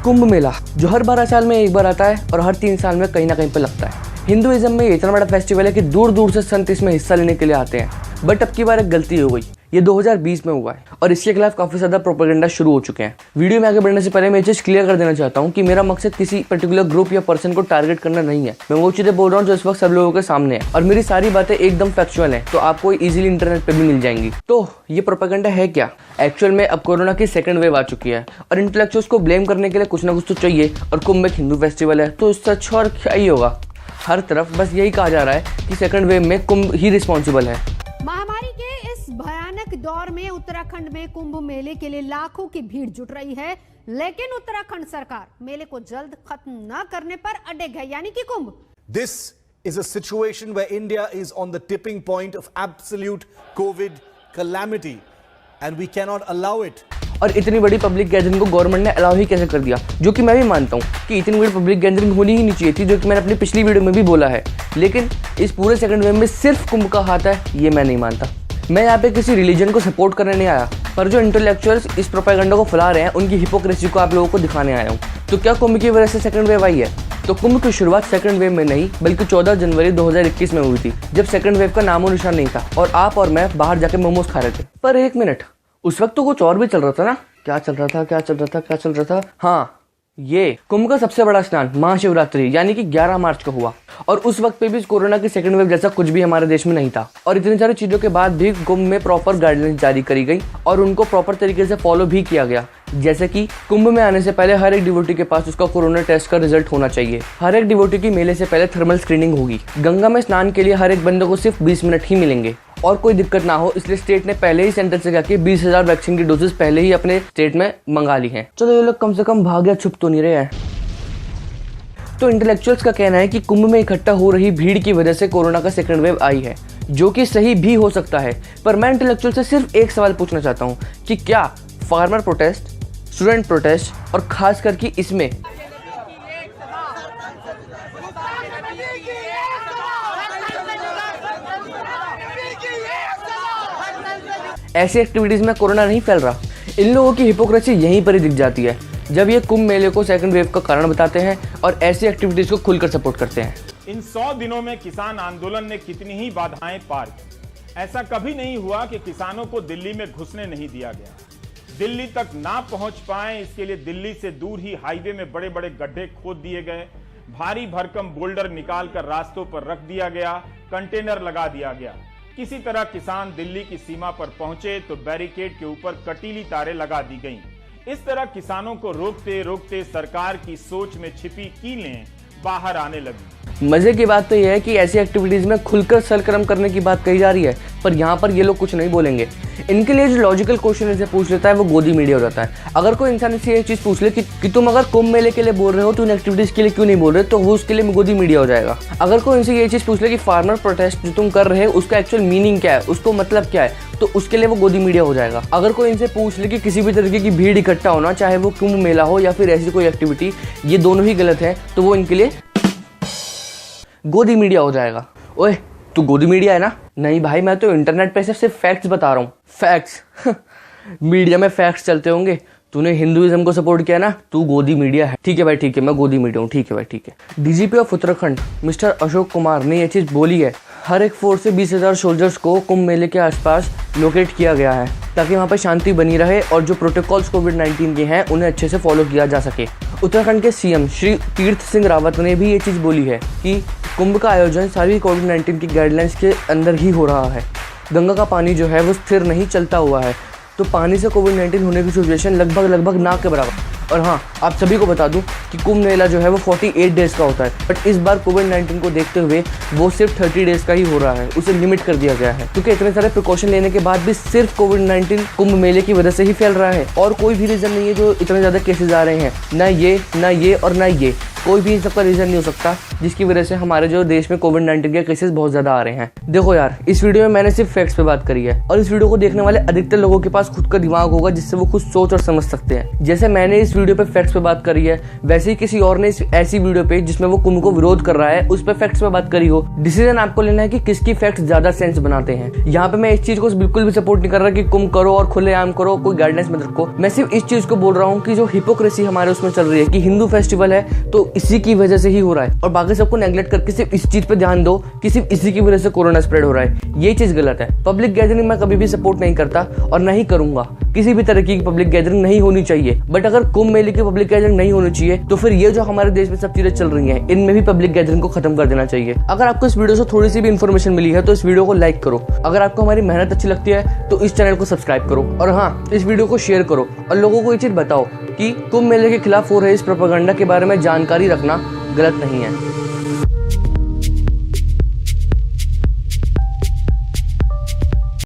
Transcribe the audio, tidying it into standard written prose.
कुंभ मेला जो हर 12 साल में एक बार आता है और हर 3 साल में कहीं ना कहीं पर लगता है। हिंदुइज्म में ये इतना बड़ा फेस्टिवल है कि दूर दूर से संत इसमें हिस्सा लेने के लिए आते हैं। बट अब की बार एक गलती हो गई, ये 2020 में हुआ है और इसके खिलाफ काफी ज्यादा प्रोपेगेंडा शुरू हो चुके हैं। वीडियो में आगे बढ़ने से पहले मैं ये चीज क्लियर कर देना चाहता हूँ कि मेरा मकसद किसी पर्टिकुलर ग्रुप या पर्सन को टारगेट करना नहीं है। मैं वो चीजें बोल रहा हूँ जो इस वक्त सब लोगों के सामने है और मेरी सारी बातें एकदम फैक्चुअल है, तो आपको इजीली इंटरनेट पे भी मिल जाएंगी। तो ये प्रोपेगेंडा है क्या? एक्चुअल में अब कोरोना की सेकंड वेव आ चुकी है और इंटेलेक्चुअल्स को ब्लेम करने के लिए कुछ ना कुछ तो चाहिए, और कुंभ एक हिंदू फेस्टिवल है तो इससे अच्छा और क्या ही होगा। हर तरफ बस यही कहा जा रहा है कि सेकंड वेव में कुंभ ही रिस्पॉन्सिबल है। महामारी के इस भयानक दौर में उत्तराखंड में कुंभ मेले के लिए लाखों की भीड़ जुट रही है, लेकिन उत्तराखंड सरकार मेले को जल्द खत्म न करने पर अड़ग है, यानी कि कुंभ। This is a situation where India is on the tipping point of absolute COVID calamity and we cannot allow it. और इतनी बड़ी पब्लिक गैदरिंग को गवर्नमेंट ने अलाउ ही कैसे कर दिया, जो कि मैं भी मानता हूँ कि इतनी बड़ी पब्लिक गैदरिंग होनी ही नहीं चाहिए थी, जो कि मैंने अपनी पिछली वीडियो में भी बोला है। लेकिन इस पूरे सेकंड वेव में सिर्फ कुंभ का हाथ है, ये मैं नहीं मानता। मैं यहाँ पे किसी रिलीजन को सपोर्ट करने नहीं आया, पर जो इंटेलेक्चुअल्स इस प्रोपेगेंडा को फैला रहे हैं उनकी हिपोक्रेसी को आप लोगों को दिखाने आया हूँ। तो क्या कुंभ की वजह से सेकंड वेव आई है? तो कुंभ की शुरुआत सेकंड वेव में नहीं बल्कि 14 जनवरी 2021 में हुई थी, जब सेकंड वेव का नामो निशान नहीं था और आप और मैं बाहर जाके मोमोज खा रहे थे। पर एक मिनट, उस वक्त तो कुछ और भी चल रहा था ना? क्या चल रहा था? हाँ, ये कुंभ का सबसे बड़ा स्नान महाशिवरात्रि यानी कि 11 मार्च को हुआ और उस वक्त पे भी कोरोना की सेकंड वेव जैसा कुछ भी हमारे देश में नहीं था। और इतनी सारी चीजों के बाद भी कुंभ में प्रॉपर गाइडलाइंस जारी करी गई और उनको प्रॉपर तरीके से फॉलो भी किया गया। जैसे कि कुंभ में आने से पहले हर एक डिवोटी के पास उसका कोरोना टेस्ट का रिजल्ट होना चाहिए। हर एक डिवोटी की मेले से पहले थर्मल स्क्रीनिंग होगी। गंगा में स्नान के लिए हर एक बंदे को सिर्फ 20 मिनट ही मिलेंगे और कोई दिक्कत ना हो इसलिए स्टेट ने पहले ही सेंटर से जाके 20,000 वैक्सीन की डोजेस पहले ही अपने स्टेट में मंगा ली हैं। चलो ये लोग कम से कम भाग या छुप तो नहीं रहे हैं। तो इंटेलेक्चुअल्स का कहना है कि कुंभ में इकट्ठा हो रही भीड़ की वजह से कोरोना का सेकंड वेव आई है, जो कि सही भी हो सकता है। पर मैं इंटेलेक्चुअल से सिर्फ एक सवाल पूछना चाहता हूँ कि क्या फार्मर प्रोटेस्ट, स्टूडेंट प्रोटेस्ट और खास करके इसमें ऐसी एक्टिविटीज में कोरोना नहीं फैल रहा? इन लोगों की हिपोक्रेसी यहीं पर ही दिख जाती है जब ये कुंभ मेले को सेकंड वेव का कारण बताते हैं और ऐसी एक्टिविटीज को खुलकर सपोर्ट करते हैं। इन 100 दिनों में किसान आंदोलन ने कितनी ही बाधाएं पार की। ऐसा कभी नहीं हुआ कि किसानों को दिल्ली में घुसने नहीं दिया गया। दिल्ली तक ना पहुंच पाए इसके लिए दिल्ली से दूर ही हाईवे में बड़े बड़े गड्ढे खोद दिए गए, भारी भरकम बोल्डर निकालकर रास्तों पर रख दिया गया, कंटेनर लगा दिया गया। किसी तरह किसान दिल्ली की सीमा पर पहुंचे तो बैरिकेड के ऊपर कटीली तारें लगा दी गईं। इस तरह किसानों को रोकते रोकते सरकार की सोच में छिपी कीलें बाहर आने लगी। मजे की बात तो यह है कि ऐसी एक्टिविटीज में खुलकर सरगर्म करने की बात कही जा रही है, पर यहाँ पर ये लोग कुछ नहीं बोलेंगे। इनके लिए जो लॉजिकल क्वेश्चन इनसे पूछ लेता है वो गोदी मीडिया हो जाता है। अगर कोई इंसान इससे ये चीज पूछ ले कि तुम अगर कुंभ मेले के लिए बोल रहे हो तो इन एक्टिविटीज के लिए क्यों नहीं बोल रहे, तो वो उसके लिए गोदी मीडिया हो जाएगा। अगर कोई इनसे ये चीज पूछ ले कि फार्मर प्रोटेस्ट जो तुम कर रहे हो उसका एक्चुअल मीनिंग क्या है, उसको मतलब क्या है, तो उसके लिए वो गोदी मीडिया हो जाएगा। अगर कोई इनसे पूछ ले कि किसी भी तरीके की भीड़ इकट्ठा होना, चाहे वो कुंभ मेला हो या फिर ऐसी कोई एक्टिविटी, ये दोनों ही गलत है, तो वो इनके लिए गोदी मीडिया हो जाएगा। ओए तू गोदी मीडिया है ना? नहीं भाई, मैं तो इंटरनेट पे सिर्फ फैक्ट्स बता रहा हूँ। फैक्ट्स मीडिया में फैक्ट्स चलते होंगे। तूने हिंदुइज्म को सपोर्ट किया ना, तू गोदी मीडिया है। ठीक है भाई, ठीक है, मैं गोदी मीडिया हूँ। ठीक है भाई, ठीक है। DGP of Uttarakhand mister Ashok Kumar ने यह चीज बोली है। हर एक फोर्स से 20,000 सोल्जर्स को कुंभ मेले के आसपास लोकेट किया गया है ताकि वहाँ पर शांति बनी रहे और जो प्रोटोकॉल्स कोविड-19 के हैं उन्हें अच्छे से फॉलो किया जा सके। उत्तराखंड के सीएम श्री तीर्थ सिंह रावत ने भी ये चीज़ बोली है कि कुंभ का आयोजन सारी कोविड-19 की गाइडलाइंस के अंदर ही हो रहा है। गंगा का पानी जो है वो स्थिर नहीं चलता हुआ है, तो पानी से कोविड-19 होने की सिचुएशन लगभग ना के बराबर। और हाँ, आप सभी को बता दूं कि कुंभ मेला जो है वो 48 डेज का होता है, बट इस बार कोविड-19 को देखते हुए वो सिर्फ 30 डेज का ही हो रहा है, उसे लिमिट कर दिया गया है। क्योंकि इतने सारे प्रिकॉशन लेने के बाद भी सिर्फ कोविड-19 कुंभ मेले की वजह से ही फैल रहा है और कोई भी रीजन नहीं है जो इतने ज़्यादा केसेस आ रहे हैं। ना ये और ना ये। कोई भी इन सबका रीजन नहीं हो सकता जिसकी वजह से हमारे जो देश में कोविड-19 के केसेस बहुत ज्यादा आ रहे हैं। देखो यार, इस वीडियो में मैंने सिर्फ फैक्ट्स पे बात करी है और इस वीडियो को देखने वाले अधिकतर लोगों के पास खुद का दिमाग होगा जिससे वो खुद सोच और समझ सकते हैं। जैसे मैंने इस वीडियो पे फैक्ट्स पे बात करी है, वैसे ही किसी और ने ऐसी वीडियो पे जिसमें वो कुंभ को विरोध कर रहा है उस पे फैक्ट्स पे बात करी हो। डिसीजन आपको लेना है कि किसकी फैक्ट्स ज्यादा सेंस बनाते हैं। यहाँ पे मैं इस चीज को बिल्कुल भी सपोर्ट नहीं कर रहा कि कुंभ करो और खुलेआम करो, कोई गाइडेंस मत रखो। मैं सिर्फ इस चीज को बोल रहा हूँ कि जो हिपोक्रेसी हमारे उसमें चल रही है कि हिंदू फेस्टिवल है तो इसी की वजह से ही हो रहा है और बाकी सबको नेग्लेक्ट करके सिर्फ इस चीज पे ध्यान दो कि सिर्फ इसी की वजह से कोरोना स्प्रेड हो रहा है। ये चीज गलत है। पब्लिक गैदरिंग मैं कभी भी सपोर्ट नहीं करता और नहीं करूंगा। किसी भी तरह की पब्लिक गैदरिंग नहीं होनी चाहिए, बट अगर कुंभ मेले की पब्लिक गैदरिंग नहीं होनी चाहिए तो फिर ये जो हमारे देश में सब चीजें चल रही हैं इनमें भी पब्लिक गैदरिंग को खत्म कर देना चाहिए। अगर आपको इस वीडियो से थोड़ी सी भी इन्फॉर्मेशन मिली है तो इस वीडियो को लाइक करो। अगर आपको हमारी मेहनत अच्छी लगती है तो इस चैनल को सब्सक्राइब करो और हाँ, इस वीडियो को शेयर करो और लोगों को ये चीज बताओ कि कुंभ मेले के खिलाफ हो रहे इस प्रोपेगेंडा के बारे में जानकारी रखना गलत नहीं है।